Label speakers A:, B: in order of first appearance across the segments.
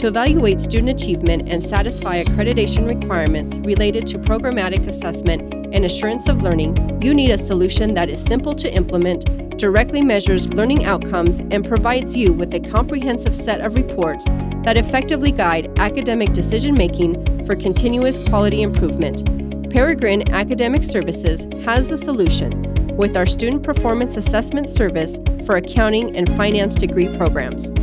A: To evaluate student achievement and satisfy accreditation requirements related to programmatic assessment and assurance of learning, you need a solution that is simple to implement, directly measures learning outcomes, and provides you with a comprehensive set of reports that effectively guide academic decision-making for continuous quality improvement. Peregrine Academic Services has the solution with our Student Performance Assessment Service for accounting and finance degree programs.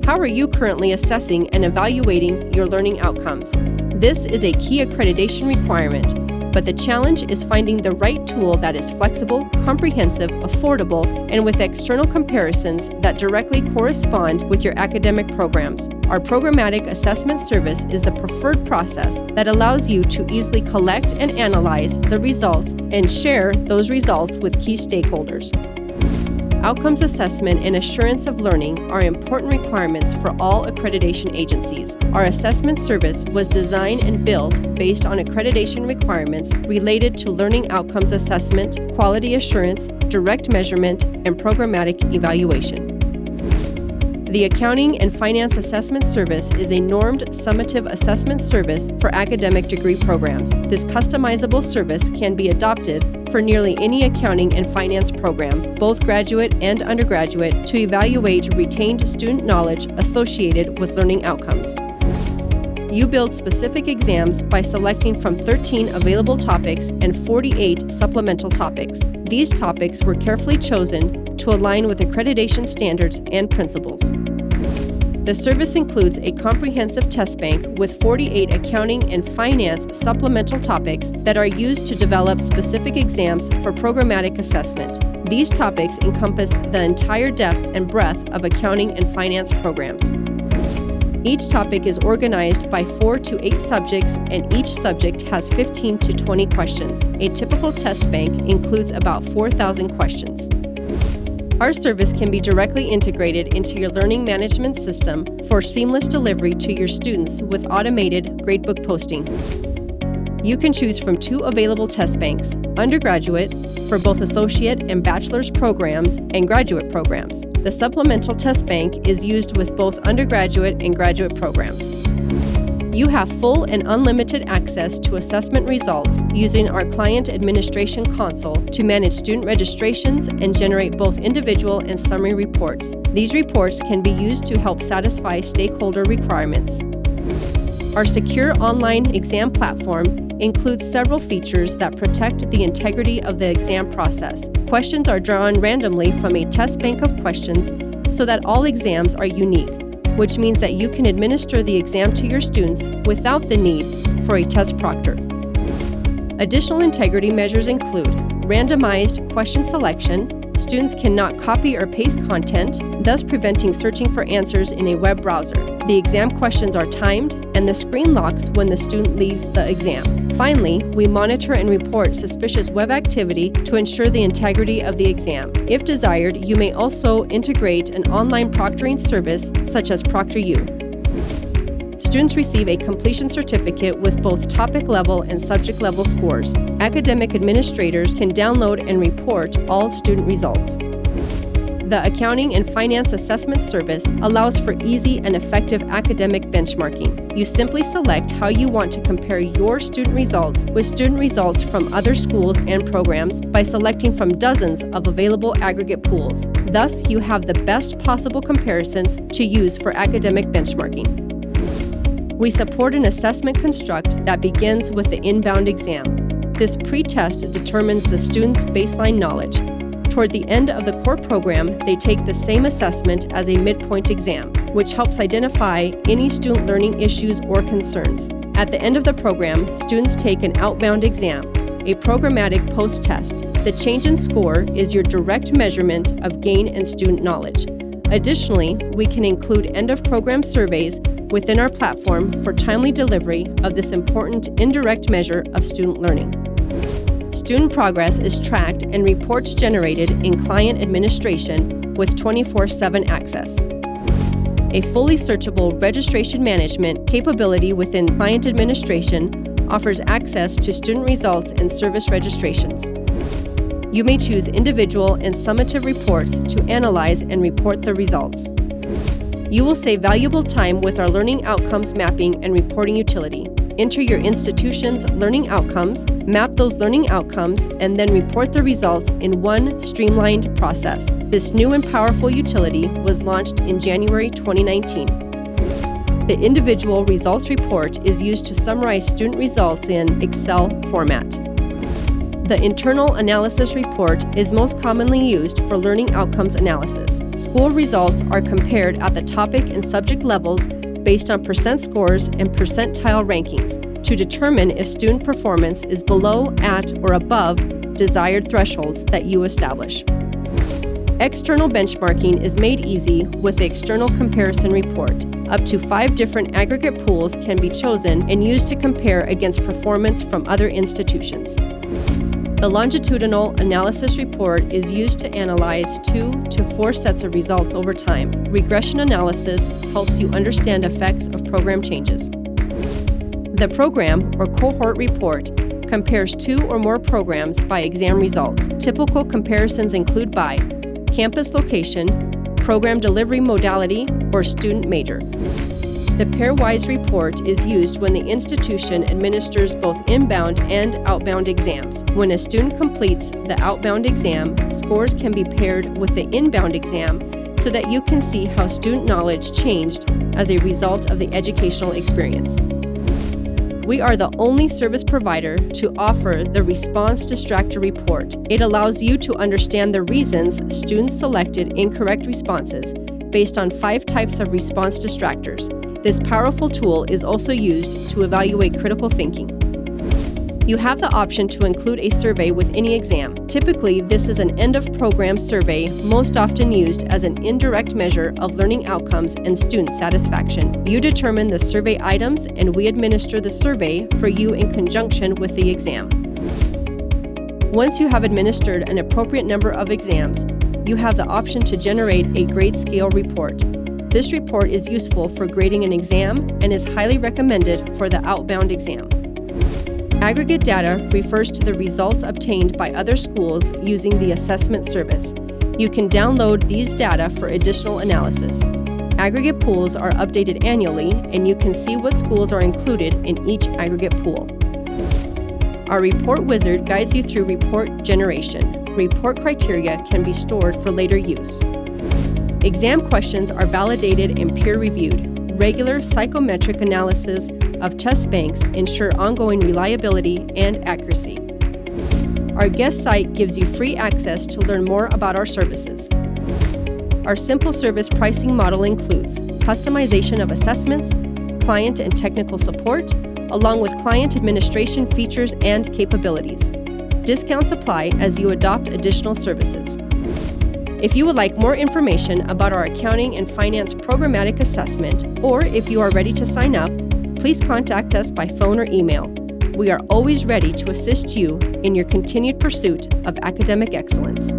A: How are you currently assessing and evaluating your learning outcomes? This is a key accreditation requirement, but the challenge is finding the right tool that is flexible, comprehensive, affordable, and with external comparisons that directly correspond with your academic programs. Our Programmatic Assessment Service is the preferred process that allows you to easily collect and analyze the results and share those results with key stakeholders. Outcomes assessment and assurance of learning are important requirements for all accreditation agencies. Our assessment service was designed and built based on accreditation requirements related to learning outcomes assessment, quality assurance, direct measurement, and programmatic evaluation. The Accounting and Finance Assessment Service is a normed summative assessment service for academic degree programs. This customizable service can be adopted for nearly any accounting and finance program, both graduate and undergraduate, to evaluate retained student knowledge associated with learning outcomes. You build specific exams by selecting from 13 available topics and 48 supplemental topics. These topics were carefully chosen to align with accreditation standards and principles. The service includes a comprehensive test bank with 48 accounting and finance supplemental topics that are used to develop specific exams for programmatic assessment. These topics encompass the entire depth and breadth of accounting and finance programs. Each topic is organized by 4 to 8 subjects, and each subject has 15 to 20 questions. A typical test bank includes about 4,000 questions. Our service can be directly integrated into your learning management system for seamless delivery to your students with automated gradebook posting. You can choose from 2 available test banks: undergraduate for both associate and bachelor's programs and graduate programs. The supplemental test bank is used with both undergraduate and graduate programs. You have full and unlimited access to assessment results using our client administration console to manage student registrations and generate both individual and summary reports. These reports can be used to help satisfy stakeholder requirements. Our secure online exam platform includes several features that protect the integrity of the exam process. Questions are drawn randomly from a test bank of questions so that all exams are unique, which means that you can administer the exam to your students without the need for a test proctor. Additional integrity measures include randomized question selection. Students cannot copy or paste content, thus preventing searching for answers in a web browser. The exam questions are timed, and the screen locks when the student leaves the exam. Finally, we monitor and report suspicious web activity to ensure the integrity of the exam. If desired, you may also integrate an online proctoring service such as ProctorU. Students receive a completion certificate with both topic level and subject level scores. Academic administrators can download and report all student results. The Accounting and Finance Assessment Service allows for easy and effective academic benchmarking. You simply select how you want to compare your student results with student results from other schools and programs by selecting from dozens of available aggregate pools. Thus, you have the best possible comparisons to use for academic benchmarking. We support an assessment construct that begins with the inbound exam. This pre-test determines the student's baseline knowledge. Toward the end of the core program, they take the same assessment as a midpoint exam, which helps identify any student learning issues or concerns. At the end of the program, students take an outbound exam, a programmatic post-test. The change in score is your direct measurement of gain in student knowledge. Additionally, we can include end-of-program surveys within our platform for timely delivery of this important indirect measure of student learning. Student progress is tracked and reports generated in client administration with 24/7 access. A fully searchable registration management capability within client administration offers access to student results and service registrations. You may choose individual and summative reports to analyze and report the results. You will save valuable time with our learning outcomes mapping and reporting utility. Enter your institution's learning outcomes, map those learning outcomes, and then report the results in one streamlined process. This new and powerful utility was launched in January 2019. The individual results report is used to summarize student results in Excel format. The internal analysis report is most commonly used for learning outcomes analysis. School results are compared at the topic and subject levels based on percent scores and percentile rankings to determine if student performance is below, at, or above desired thresholds that you establish. External benchmarking is made easy with the external comparison report. Up to 5 different aggregate pools can be chosen and used to compare against performance from other institutions. The Longitudinal Analysis Report is used to analyze 2 to 4 sets of results over time. Regression analysis helps you understand effects of program changes. The Program or Cohort Report compares 2 or more programs by exam results. Typical comparisons include by campus location, program delivery modality, or student major. The Pairwise Report is used when the institution administers both inbound and outbound exams. When a student completes the outbound exam, scores can be paired with the inbound exam so that you can see how student knowledge changed as a result of the educational experience. We are the only service provider to offer the Response Distractor Report. It allows you to understand the reasons students selected incorrect responses based on 5 types of response distractors. This powerful tool is also used to evaluate critical thinking. You have the option to include a survey with any exam. Typically, this is an end-of-program survey, most often used as an indirect measure of learning outcomes and student satisfaction. You determine the survey items, and we administer the survey for you in conjunction with the exam. Once you have administered an appropriate number of exams, you have the option to generate a grade scale report. This report is useful for grading an exam and is highly recommended for the outbound exam. Aggregate data refers to the results obtained by other schools using the assessment service. You can download these data for additional analysis. Aggregate pools are updated annually, and you can see what schools are included in each aggregate pool. Our report wizard guides you through report generation. Report criteria can be stored for later use. Exam questions are validated and peer-reviewed. Regular psychometric analysis of test banks ensure ongoing reliability and accuracy. Our guest site gives you free access to learn more about our services. Our simple service pricing model includes customization of assessments, client and technical support, along with client administration features and capabilities. Discounts apply as you adopt additional services. If you would like more information about our accounting and finance programmatic assessment, or if you are ready to sign up, please contact us by phone or email. We are always ready to assist you in your continued pursuit of academic excellence.